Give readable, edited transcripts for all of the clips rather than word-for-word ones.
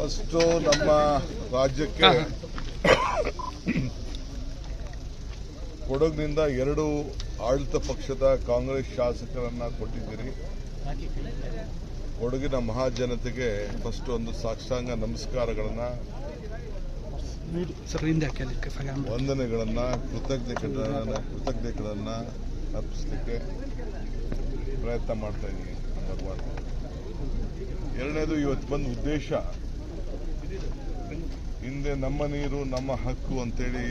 First ನಮ್ಮ ರಾಜ್ಯಕ್ಕೆ ಕೊಡಗಿನಿಂದ 2 ಆಡಳಿತ ಪಕ್ಷದ ಕಾಂಗ್ರೆಸ್ ಶಾಸಕರನ್ನ ಕೊಟ್ಟಿದ್ದೀರಿ. ಕೊಡಗಿನ ಮಹಾಜನತೆಗೆ ಫಸ್ಟ್ ಒಂದು ಸಾಷ್ಟಾಂಗ ನಮಸ್ಕಾರಗಳನ್ನ, ವಂದನೆಗಳನ್ನ, ಕೃತಜ್ಞತೆಗಳನ್ನ ಅರ್ಪಿಸಲಿಕ್ಕೆ ಪ್ರಯತ್ನ ಮಾಡ್ತಾ ಇದ್ದೀನಿ. ಭಗವಾನ್, ಎರಡನೇದು, ಇವತ್ತು ಬಂದ ಉದ್ದೇಶ ಹಿಂದೆ ನಮ್ಮ ನೀರು ನಮ್ಮ ಹಕ್ಕು ಅಂತೇಳಿ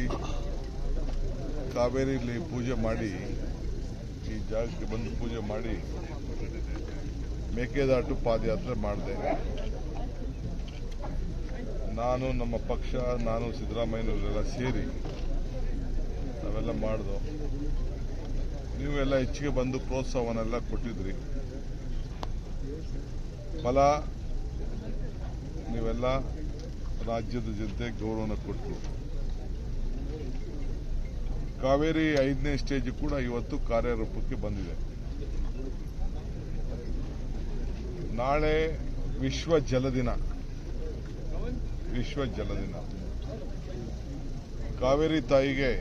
ಕಾವೇರಿಯಲ್ಲಿ ಪೂಜೆ ಮಾಡಿ, ಈ ಜಾಗಕ್ಕೆ ಬಂದು ಪೂಜೆ ಮಾಡಿ ಮೇಕೆದಾಟು ಪಾದಯಾತ್ರೆ ಮಾಡಿದೆ. ನಾನು, ನಮ್ಮ ಪಕ್ಷ, ನಾನು, ಸಿದ್ದರಾಮಯ್ಯನವರೆಲ್ಲ ಸೇರಿ ನಾವೆಲ್ಲ ಮಾಡಿದೋ. ನೀವೆಲ್ಲ ಹೆಚ್ಚಿಗೆ ಬಂದು ಪ್ರೋತ್ಸಾಹವನ್ನೆಲ್ಲ ಕೊಟ್ಟಿದ್ರಿ. ಫಲ ನೀವೆಲ್ಲ ರಾಜ್ಯದ ಜನತೆ ಗೌರವನ ಕೊಟ್ಟರು. ಕಾವೇರಿ 5ನೇ ಸ್ಟೇಜ್ ಕೂಡ ಇವತ್ತು ಕಾರ್ಯರೂಪಕ್ಕೆ ಬಂದಿದೆ. ನಾಳೆ ವಿಶ್ವ ಜಲ ದಿನ. ಕಾವೇರಿ ತಾಯಿಗೆ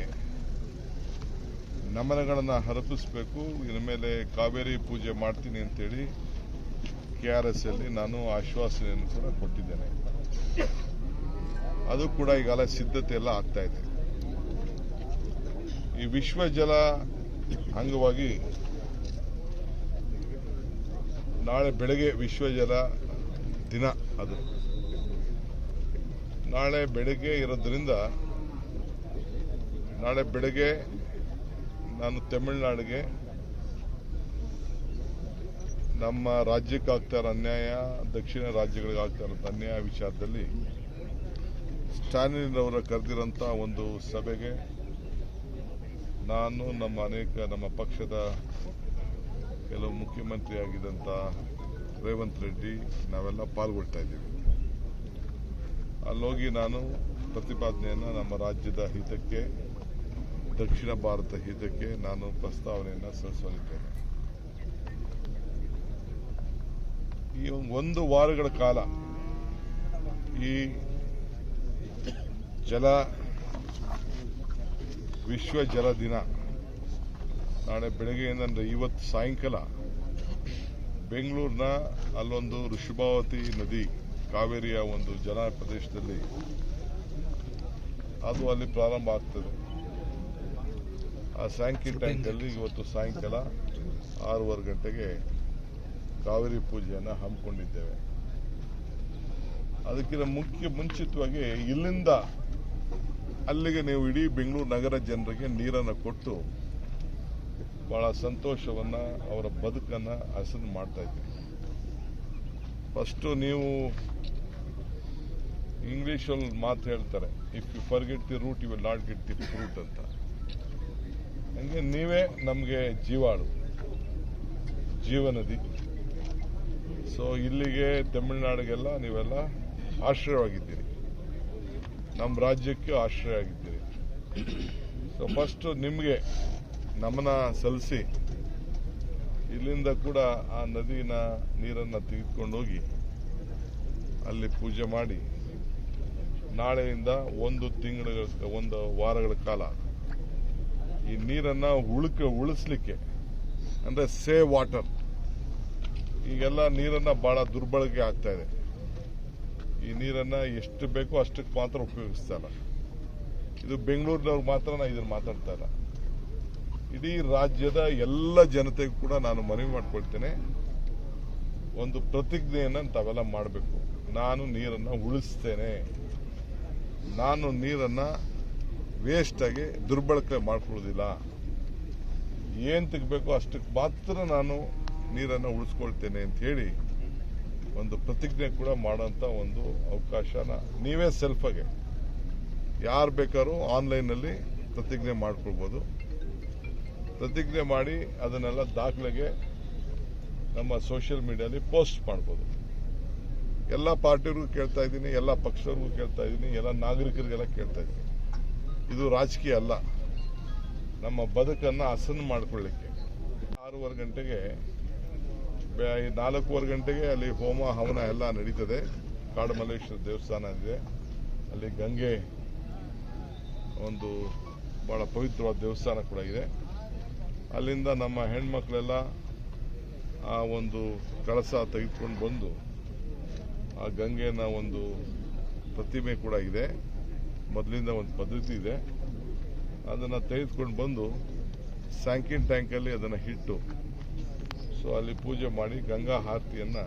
ನಮನಗಳನ್ನು ಅರ್ಪಿಸಬೇಕು. ಇನ್ನು ಮೇಲೆ ಕಾವೇರಿ ಪೂಜೆ ಮಾಡ್ತೀನಿ ಅಂತೇಳಿ KRS ಅಲ್ಲಿ ನಾನು ಆಶ್ವಾಸನೆಯನ್ನು ಕೂಡ ಕೊಟ್ಟಿದ್ದೇನೆ. ಅದು ಕೂಡ ಈಗಾಗಲೇ ಸಿದ್ಧತೆ ಎಲ್ಲ ಆಗ್ತಾ ಇದೆ. ಈ ವಿಶ್ವ ಜಲ ಅಂಗವಾಗಿ ನಾಳೆ ಬೆಳಗ್ಗೆ ವಿಶ್ವ ಜಲ ದಿನ, ಅದು ನಾಳೆ ಬೆಳಗ್ಗೆ ಇರೋದ್ರಿಂದ ನಾಳೆ ಬೆಳಗ್ಗೆ ನಾನು ತಮಿಳುನಾಡಿಗೆ, ನಮ್ಮ ರಾಜ್ಯಕ್ಕೆ ಆಗ್ತಾ ಇರೋ ಅನ್ಯಾಯ, ದಕ್ಷಿಣ ರಾಜ್ಯಗಳಿಗೆ ಆಗ್ತಾ ಇರೋ ಅನ್ಯಾಯ ವಿಚಾರದಲ್ಲಿ ಸ್ಟಾಲಿನ್ ಅವರ ಕರೆದಿರೋಂಥ ಒಂದು ಸಭೆಗೆ ನಾನು, ನಮ್ಮ ಪಕ್ಷದ ಕೆಲವು ಮುಖ್ಯಮಂತ್ರಿ ಆಗಿದ್ದಂಥ ರೇವಂತ್ ರೆಡ್ಡಿ ನಾವೆಲ್ಲ ಪಾಲ್ಗೊಳ್ತಾ ಇದ್ದೀವಿ. ಅಲ್ಲೋಗಿ ನಾನು ಪ್ರತಿಪಾದನೆಯನ್ನು ನಮ್ಮ ರಾಜ್ಯದ ಹಿತಕ್ಕೆ, ದಕ್ಷಿಣ ಭಾರತ ಹಿತಕ್ಕೆ ನಾನು ಪ್ರಸ್ತಾವನೆಯನ್ನು ಸಲ್ಲಿಸಲಿದ್ದೇನೆ. ಈ 1 ವಾರಗಳ ಕಾಲ ಈ ವಿಶ್ವ ಜಲ ದಿನ ನಾಳೆ ಬೆಳಗ್ಗೆಯಿಂದ, ಅಂದರೆ ಇವತ್ತು ಸಾಯಂಕಾಲ ಬೆಂಗಳೂರಿನ ಅಲ್ಲೊಂದು ಋಷಭಾವತಿ ನದಿ, ಕಾವೇರಿಯ ಒಂದು ಜಲ ಪ್ರದೇಶದಲ್ಲಿ ಅದು ಅಲ್ಲಿ ಪ್ರಾರಂಭ ಆಗ್ತದೆ. ಆ ಸ್ಯಾಂಕಿ ಟ್ಯಾಂಕಲ್ಲಿ ಇವತ್ತು ಸಾಯಂಕಾಲ 6:15 ಗಂಟೆಗೆ ಕಾವೇರಿ ಪೂಜೆಯನ್ನು ಹಮ್ಮಿಕೊಂಡಿದ್ದೇವೆ. ಅದಕ್ಕಿಂತ ಮುಂಚಿತವಾಗಿ ಇಲ್ಲಿಂದ ಅಲ್ಲಿಗೆ ನೀವು ಇಡೀ ಬೆಂಗಳೂರು ನಗರ ಜನರಿಗೆ ನೀರನ್ನು ಕೊಟ್ಟು ಬಹಳ ಸಂತೋಷವನ್ನ, ಅವರ ಬದುಕನ್ನ ಹಸನು ಮಾಡ್ತಾ ಇದ್ದೀವಿ. ಫಸ್ಟು ನೀವು ಇಂಗ್ಲಿಷಲ್ಲಿ ಮಾತು ಹೇಳ್ತಾರೆ, if you forget the root you will not get the fruit ಅಂತ. ಹಂಗೆ ನೀವೇ ನಮಗೆ ಜೀವನದಿ. ಸೊ ಇಲ್ಲಿಗೆ ತಮಿಳುನಾಡಿಗೆಲ್ಲ ನೀವೆಲ್ಲ ಆಶ್ರಯವಾಗಿದ್ದೀರಿ, ನಮ್ಮ ರಾಜ್ಯಕ್ಕೆ ಆಶ್ರಯ ಆಗಿದ್ದೀರಿ. ಸೊ ಫಸ್ಟ್ ನಿಮಗೆ ನಮನ ಸಲ್ಲಿಸಿ, ಇಲ್ಲಿಂದ ಕೂಡ ಆ ನದಿನ ನೀರನ್ನು ತೆಗೆದುಕೊಂಡೋಗಿ ಅಲ್ಲಿ ಪೂಜೆ ಮಾಡಿ, ನಾಳೆಯಿಂದ 1 ವಾರಗಳ ಕಾಲ ಈ ನೀರನ್ನು ಉಳಿಸ್ಲಿಕ್ಕೆ, ಅಂದರೆ ಸೇವ್ ವಾಟರ್. ಈಗೆಲ್ಲ ನೀರನ್ನು ಬಹಳ ದುರ್ಬಳಕೆ ಆಗ್ತಾ ಇದೆ. ಈ ನೀರನ್ನು ಎಷ್ಟು ಬೇಕೋ ಅಷ್ಟಕ್ಕೆ ಮಾತ್ರ ಉಪಯೋಗಿಸ್ತಾ ಇಲ್ಲ. ಇದು ಬೆಂಗಳೂರಿನವ್ರು ಮಾತ್ರ ನಾನು ಇದನ್ನು ಮಾತಾಡ್ತಾ ಇಲ್ಲ, ಇಡೀ ರಾಜ್ಯದ ಎಲ್ಲ ಜನತೆಗೂ ಕೂಡ ನಾನು ಮನವಿ ಮಾಡ್ಕೊಳ್ತೇನೆ. ಒಂದು ಪ್ರತಿಜ್ಞೆಯನ್ನು ತಾವೆಲ್ಲ ಮಾಡಬೇಕು. ನಾನು ನೀರನ್ನು ಉಳಿಸ್ತೇನೆ, ನಾನು ನೀರನ್ನು ವೇಸ್ಟಾಗಿ ದುರ್ಬಳಕೆ ಮಾಡ್ಕೊಳ್ಳೋದಿಲ್ಲ, ಏನು ತೆಗಬೇಕೋ ಅಷ್ಟಕ್ಕೆ ಮಾತ್ರ ನಾನು ನೀರನ್ನು ಉಳಿಸ್ಕೊಳ್ತೇನೆ ಅಂತ ಹೇಳಿ ಒಂದು ಪ್ರತಿಜ್ಞೆ ಕೂಡ ಮಾಡೋಂಥ ಒಂದು ಅವಕಾಶನ ನೀವೇ ಸೆಲ್ಫಾಗೆ ಯಾರು ಬೇಕಾದ್ರೂ ಆನ್ಲೈನಲ್ಲಿ ಪ್ರತಿಜ್ಞೆ ಮಾಡ್ಕೊಳ್ಬೋದು. ಪ್ರತಿಜ್ಞೆ ಮಾಡಿ ಅದನ್ನೆಲ್ಲ ದಾಖಲೆಗೆ ನಮ್ಮ ಸೋಷಿಯಲ್ ಮೀಡಿಯಾದಲ್ಲಿ ಪೋಸ್ಟ್ ಮಾಡ್ಬೋದು. ಎಲ್ಲ ಪಾರ್ಟಿಯವ್ರಿಗೂ ಕೇಳ್ತಾ ಇದ್ದೀನಿ, ಎಲ್ಲ ಪಕ್ಷದವ್ರಿಗೂ ಕೇಳ್ತಾ ಇದ್ದೀನಿ, ಎಲ್ಲ ನಾಗರಿಕರಿಗೆಲ್ಲ ಕೇಳ್ತಾ ಇದ್ದೀನಿ. ಇದು ರಾಜಕೀಯ ಅಲ್ಲ, ನಮ್ಮ ಬದುಕನ್ನು ಹಸನು ಮಾಡಿಕೊಳ್ಳಿಕ್ಕೆ. 6:15 ಗಂಟೆಗೆ 4:15 ಗಂಟೆಗೆ ಅಲ್ಲಿ ಹೋಮ ಹವನ ಎಲ್ಲ ನಡೀತದೆ. ಕಾಡಮಲ್ಲೇಶ್ವರ ದೇವಸ್ಥಾನ ಇದೆ. ಅಲ್ಲಿ ಗಂಗೆ ಒಂದು ಭಾಳ ಪವಿತ್ರವಾದ ದೇವಸ್ಥಾನ ಕೂಡ ಇದೆ. ಅಲ್ಲಿಂದ ನಮ್ಮ ಹೆಣ್ಮಕ್ಳೆಲ್ಲ ಆ ಒಂದು ಕಳಸ ತೆಗೆದುಕೊಂಡು ಬಂದು ಆ ಗಂಗೆನ ಒಂದು ಪ್ರತಿಮೆ ಕೂಡ ಇದೆ, ಮೊದಲಿಂದ ಒಂದು ಪದ್ಧತಿ ಇದೆ. ಅದನ್ನು ತೆಗೆದುಕೊಂಡು ಬಂದು ಸ್ಯಾಂಕಿನ್ ಟ್ಯಾಂಕಲ್ಲಿ ಅದನ್ನು ಇಟ್ಟು ಸೊ ಅಲ್ಲಿ ಪೂಜೆ ಮಾಡಿ ಗಂಗಾ ಆರತಿಯನ್ನು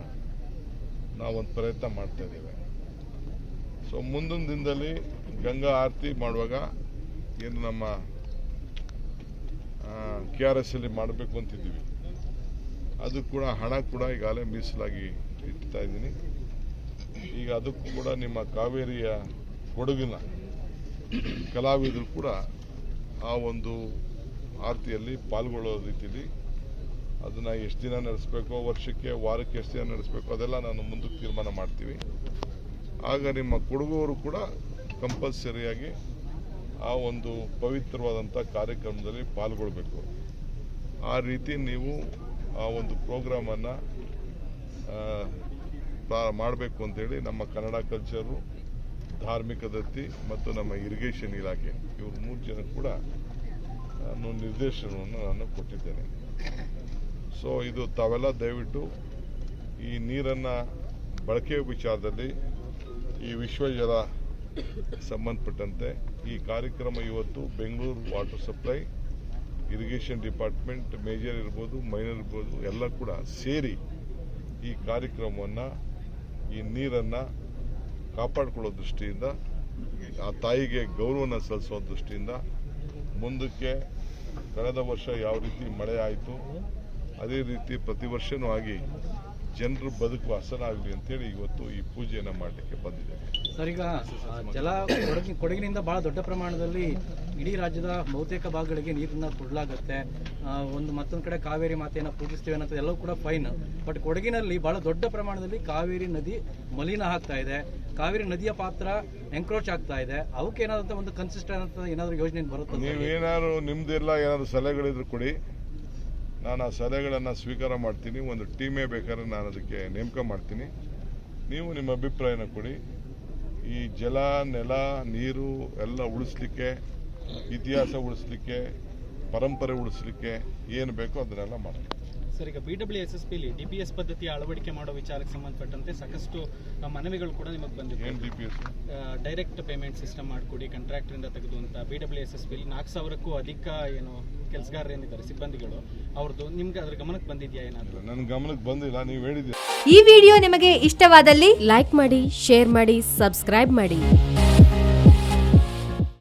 ನಾವೊಂದು ಪ್ರಯತ್ನ ಮಾಡ್ತಾ ಇದ್ದೇವೆ. ಸೊ ಮುಂದಿನ ದಿನದಲ್ಲಿ ಗಂಗಾ ಆರತಿ ಮಾಡುವಾಗ ಏನು ನಮ್ಮ KRS ಅಲ್ಲಿ ಮಾಡಬೇಕು ಅಂತಿದ್ದೀವಿ, ಅದು ಕೂಡ ಹಣ ಕೂಡ ಈಗಾಗಲೇ ಮೀಸಲಾಗಿ ಇಡ್ತಾ ಇದ್ದೀನಿ. ಈಗ ಅದಕ್ಕೂ ಕೂಡ ನಿಮ್ಮ ಕಾವೇರಿಯ ಕೊಡಗಿನ ಕಲಾವಿದರು ಕೂಡ ಆ ಒಂದು ಆರತಿಯಲ್ಲಿ ಪಾಲ್ಗೊಳ್ಳೋ ರೀತಿಯಲ್ಲಿ ಅದನ್ನು ಎಷ್ಟು ದಿನ ನಡೆಸಬೇಕೋ, ವರ್ಷಕ್ಕೆ ವಾರಕ್ಕೆ ಎಷ್ಟು ದಿನ ನಡೆಸಬೇಕು, ಅದೆಲ್ಲ ನಾನು ಮುಂದಕ್ಕೆ ತೀರ್ಮಾನ ಮಾಡ್ತೀವಿ. ಆಗ ನಿಮ್ಮ ಕೊಡಗವರು ಕೂಡ ಕಂಪಲ್ಸರಿಯಾಗಿ ಆ ಒಂದು ಪವಿತ್ರವಾದಂಥ ಕಾರ್ಯಕ್ರಮದಲ್ಲಿ ಪಾಲ್ಗೊಳ್ಬೇಕು. ಆ ರೀತಿ ನೀವು ಆ ಒಂದು ಪ್ರೋಗ್ರಾಮನ್ನು ಮಾಡಬೇಕು ಅಂತೇಳಿ ನಮ್ಮ ಕನ್ನಡ ಕಲ್ಚರು, ಧಾರ್ಮಿಕ ದತ್ತಿ ಮತ್ತು ನಮ್ಮ ಇರಿಗೇಷನ್ ಇಲಾಖೆ ಇವರು 3 ಜನ ಕೂಡ ನಾನು ನಿರ್ದೇಶನವನ್ನು ನಾನು ಕೊಟ್ಟಿದ್ದೇನೆ. ಸೊ ಇದು ತಾವೆಲ್ಲ ದಯವಿಟ್ಟು ಈ ನೀರನ್ನು ಬಳಕೆಯ ವಿಚಾರದಲ್ಲಿ ಈ ವಿಶ್ವ ಜಲ ಸಂಬಂಧಪಟ್ಟಂತೆ ಈ ಕಾರ್ಯಕ್ರಮ ಇವತ್ತು Bengaluru water supply, irrigation department, major ಇರ್ಬೋದು, ಮೈನರ್ ಇರ್ಬೋದು, ಎಲ್ಲ ಕೂಡ ಸೇರಿ ಈ ಕಾರ್ಯಕ್ರಮವನ್ನು, ಈ ನೀರನ್ನು ಕಾಪಾಡಿಕೊಳ್ಳೋ ದೃಷ್ಟಿಯಿಂದ, ಆ ತಾಯಿಗೆ ಗೌರವನ ಸಲ್ಲಿಸೋ ದೃಷ್ಟಿಯಿಂದ ಮುಂದಕ್ಕೆ ಕಳೆದ ವರ್ಷ ಯಾವ ರೀತಿ ಮಳೆ ಆಯಿತು ಅದೇ ರೀತಿ ಪ್ರತಿ ವರ್ಷವೂ ಆಗಿ ಜನರು ಬದುಕು ಹಸನಾಗಲಿ ಅಂತೇಳಿ ಇವತ್ತು ಈ ಪೂಜೆಯನ್ನು ಮಾಡಲಿಕ್ಕೆ ಬಂದಿದ್ದೇನೆ. ಸರ್, ಈಗ ಜಲ ಕೊಡಗಿನಿಂದ ಬಹಳ ದೊಡ್ಡ ಪ್ರಮಾಣದಲ್ಲಿ ಇಡೀ ರಾಜ್ಯದ ಬಹುತೇಕ ಭಾಗಗಳಿಗೆ ನೀರನ್ನ ಕೊಡಲಾಗುತ್ತೆ. ಮತ್ತೊಂದು ಕಡೆ ಕಾವೇರಿ ಮಾತೆಯನ್ನು ಪೂಜಿಸ್ತೇವೆ ಅನ್ನೋದು ಎಲ್ಲವೂ ಕೂಡ ಫೈನ್. ಬಟ್ ಕೊಡಗಿನಲ್ಲಿ ಬಹಳ ದೊಡ್ಡ ಪ್ರಮಾಣದಲ್ಲಿ ಕಾವೇರಿ ನದಿ ಮಲಿನ ಆಗ್ತಾ ಇದೆ. ಕಾವೇರಿ ನದಿಯ ಪಾತ್ರ ಎಂಕ್ರೋಚ್ ಆಗ್ತಾ ಇದೆ. ಅವಕ್ಕೆ ಏನಾದಂತ ಒಂದು ಕನ್ಸಿಸ್ಟೆಂಟ್ ಏನಾದರೂ ಯೋಜನೆ ಬರುತ್ತೆ? ನೀವೇನಾದ್ರು ನಿಮ್ದೆಲ್ಲ ಏನಾದ್ರು ಸಲಹೆಗಳಿದ್ರು ಕೊಡಿ, ನಾನು ಆ ಸಲಹೆಗಳನ್ನು ಸ್ವೀಕಾರ ಮಾಡ್ತೀನಿ. ಒಂದು ಟೀಮೇ ಬೇಕಾದ್ರೆ ನಾನು ಅದಕ್ಕೆ ನೇಮಕ ಮಾಡ್ತೀನಿ. ನೀವು ನಿಮ್ಮ ಅಭಿಪ್ರಾಯನ ಕೊಡಿ. ಈ ಜಲ, ನೆಲ, ನೀರು ಎಲ್ಲ ಉಳಿಸ್ಲಿಕ್ಕೆ, ಇತಿಹಾಸ ಉಳಿಸ್ಲಿಕ್ಕೆ, ಪರಂಪರೆ ಉಳಿಸ್ಲಿಕ್ಕೆ ಏನು ಬೇಕೋ ಅದನ್ನೆಲ್ಲ ಮಾಡಿ. ಸರ್, ಈಗ BWSSPಲಿ DPS ಪದ್ಧತಿ ಅಳವಡಿಕೆ ಮಾಡೋ ವಿಚಾರಕ್ಕೆ ಸಂಬಂಧಪಟ್ಟಂತೆ ಸಾಕಷ್ಟು ಮನವಿಗಳು ಕೂಡ ನಿಮಗೆ ಬಂದಿದೆ. ಏನು DPS? ಡೈರೆಕ್ಟ್ ಪೇಮೆಂಟ್ ಸಿಸ್ಟಮ್ ಮಾಡಿಕೊಡಿ, ಕಾಂಟ್ರಾಕ್ಟರಿಂದ ತೆಗೆದು ಅಂತ. BWSSPಲಿ 4,000ಕ್ಕೂ ಅಧಿಕ ಏನು ಕೆಲಸಗಾರರು ಏನಿದ್ದಾರೆ ಸಿಬ್ಬಂದಿಗಳು, ಅವ್ರದ್ದು ನಿಮ್ಗೆ ಅದ್ರ ಗಮನಕ್ಕೆ ಬಂದಿದೆಯಾ? ಏನಾದರೂ ನನ್ನ ಗಮನಕ್ಕೆ ಬಂದಿಲ್ಲ, ನೀವು ಹೇಳಿದ್ದೀರಿ. ಈ ವಿಡಿಯೋ ನಿಮಗೆ ಇಷ್ಟವಾದಲ್ಲಿ ಲೈಕ್ ಮಾಡಿ, ಶೇರ್ ಮಾಡಿ, ಸಬ್ಸ್ಕ್ರೈಬ್ ಮಾಡಿ.